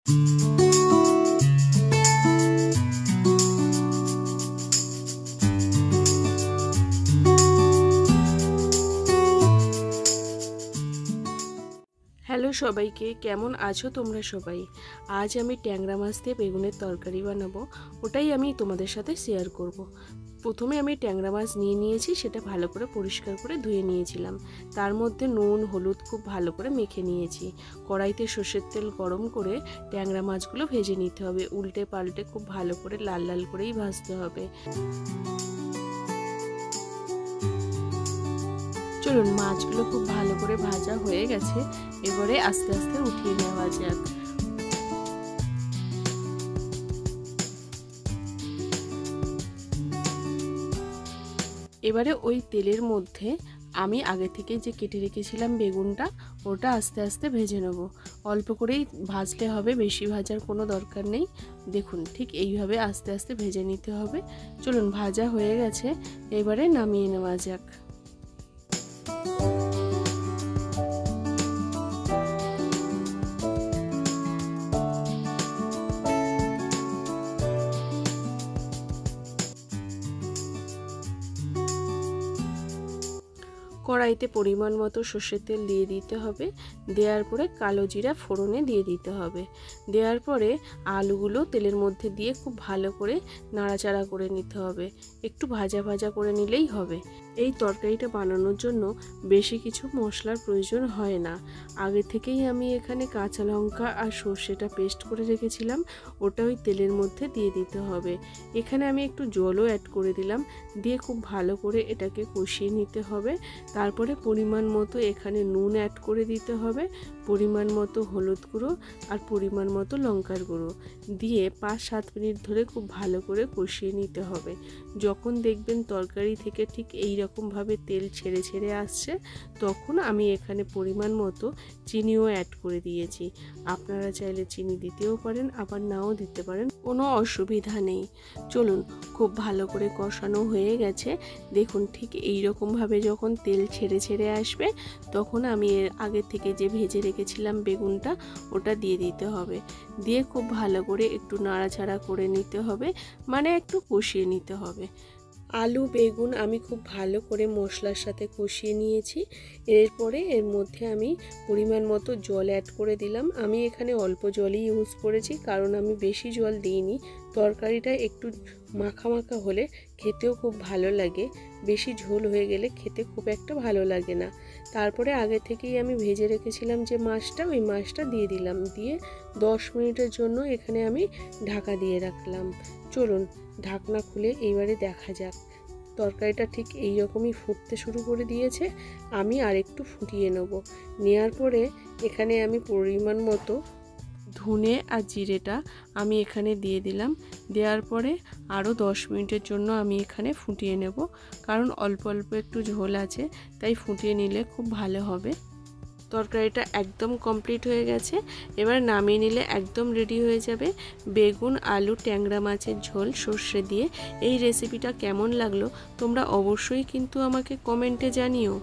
Hello সবাইকে, কেমন আছো তোমরা সবাই? আজ আমি ট্যাংরা মাছ দিয়ে বেগুনের তরকারি বানাবো, ওটাই আমি তোমাদের সাথে শেয়ার করব। প্রথমে আমি ট্যাংরা মাছ নিয়েছি, সেটা ভালো করে পরিষ্কার করে ধুয়ে নিয়েছিলাম। তার মধ্যে নুন হলুদ খুব ভালো করে মেখে নিয়েছি। কড়াইতে সর্ষের তেল গরম করে ট্যাংরা মাছগুলো ভেজে নিতে হবে। উল্টে পাল্টে খুব ভালো করে লাল লাল করেই ভাজতে হবে। চলুন, মাছগুলো খুব ভালো করে ভাজা হয়ে গেছে, এবারে আস্তে আস্তে উঠিয়ে নেওয়া যাক। এবারে ওই তেলের মধ্যে আমি আগে থেকে যে কেটে রেখেছিলাম বেগুনটা, ওটা আস্তে আস্তে ভেজে নেব। অল্প করেই ভাজলে হবে, বেশি ভাজার কোনো দরকার নেই। দেখুন, ঠিক এইভাবে আস্তে আস্তে ভেজে নিতে হবে। চলুন, ভাজা হয়ে গেছে, এবারে নামিয়ে নেওয়া যাক। কড়াইতে পরিমাণ মতো সর্ষের তেল দিয়ে দিতে হবে। দেওয়ার পরে কালো জিরা ফোড়নে দিয়ে দিতে হবে। দেওয়ার পরে আলুগুলো তেলের মধ্যে দিয়ে খুব ভালো করে নাড়াচাড়া করে নিতে হবে। একটু ভাজা ভাজা করে নিলেই হবে। এই তরকারিটা বানানোর জন্য বেশি কিছু মশলার প্রয়োজন হয় না। আগে থেকেই আমি এখানে কাঁচা লঙ্কা আর সর্ষেটা পেস্ট করে রেখেছিলাম, ওটা ওই তেলের মধ্যে দিয়ে দিতে হবে। এখানে আমি একটু জলও অ্যাড করে দিলাম, দিয়ে খুব ভালো করে এটাকে কষিয়ে নিতে হবে। তারপরে পরিমাণ মতো এখানে নুন অ্যাড করে দিতে হবে, পরিমাণ মতো হলুদ গুঁড়ো আর পরিমাণ মতো লঙ্কার গুঁড়ো দিয়ে 5-7 মিনিট ধরে খুব ভালো করে কষিয়ে নিতে হবে। যখন দেখবেন তরকারি থেকে ঠিক এই রকমভাবে তেল ছেড়ে ছেড়ে আসছে, তখন আমি এখানে পরিমাণ মতো চিনিও অ্যাড করে দিয়েছি। আপনারা চাইলে চিনি দিতেও পারেন, আবার নাও দিতে পারেন, কোনো অসুবিধা নেই। চলুন, খুব ভালো করে কষানো হয়ে গেছে। দেখুন, ঠিক এই রকমভাবে যখন তেল ছেড়ে ছেড়ে আসবে, তখন আমি এর আগে থেকে যে ভেজে রেখেছিলাম বেগুনটা, ওটা দিয়ে দিতে হবে। দিয়ে খুব ভালো করে একটু নাড়াচাড়া করে নিতে হবে, মানে একটু কষিয়ে নিতে হবে। আলু বেগুন আমি খুব ভালো করে মশলার সাথে কষিয়ে নিয়েছি। এরপরে এর মধ্যে আমি পরিমাণ মতো জল অ্যাড করে দিলাম। আমি এখানে অল্প জলই ইউজ করেছি, কারণ আমি বেশি জল দিইনি। তরকারিটা একটু মাখা মাখা হলে খেতেও খুব ভালো লাগে, বেশি ঝোল হয়ে গেলে খেতে খুব একটা ভালো লাগে না। তারপরে আগে থেকেই আমি ভেজে রেখেছিলাম যে মাছটা, ওই মাছটা দিয়ে দিলাম। দিয়ে 10 মিনিটের জন্য এখানে আমি ঢাকা দিয়ে রাখলাম। চলুন, ঢাকনা খুলে এইবারে দেখা যাক। তরকারিটা ঠিক এই রকমই ফুটতে শুরু করে দিয়েছে। আমি আর একটু ফুটিয়ে নেব। নেওয়ার পরে এখানে আমি পরিমাণ মতো ধনে আর জিরেটা আমি এখানে দিয়ে দিলাম। দেওয়ার পরে আরও 10 মিনিটের জন্য আমি এখানে ফুটিয়ে নেব, কারণ অল্প অল্প একটু ঝোল আছে, তাই ফুটিয়ে নিলে খুব ভালো হবে। তরকারিটা একদম কমপ্লিট হয়ে গেছে। এবার নামিয়ে নিলে একদম রেডি হয়ে যাবে বেগুন আলু ট্যাংরা মাছের ঝোল সর্ষে দিয়ে। এই রেসিপিটা কেমন লাগলো তোমরা অবশ্যই কিন্তু আমাকে কমেন্টে জানিও।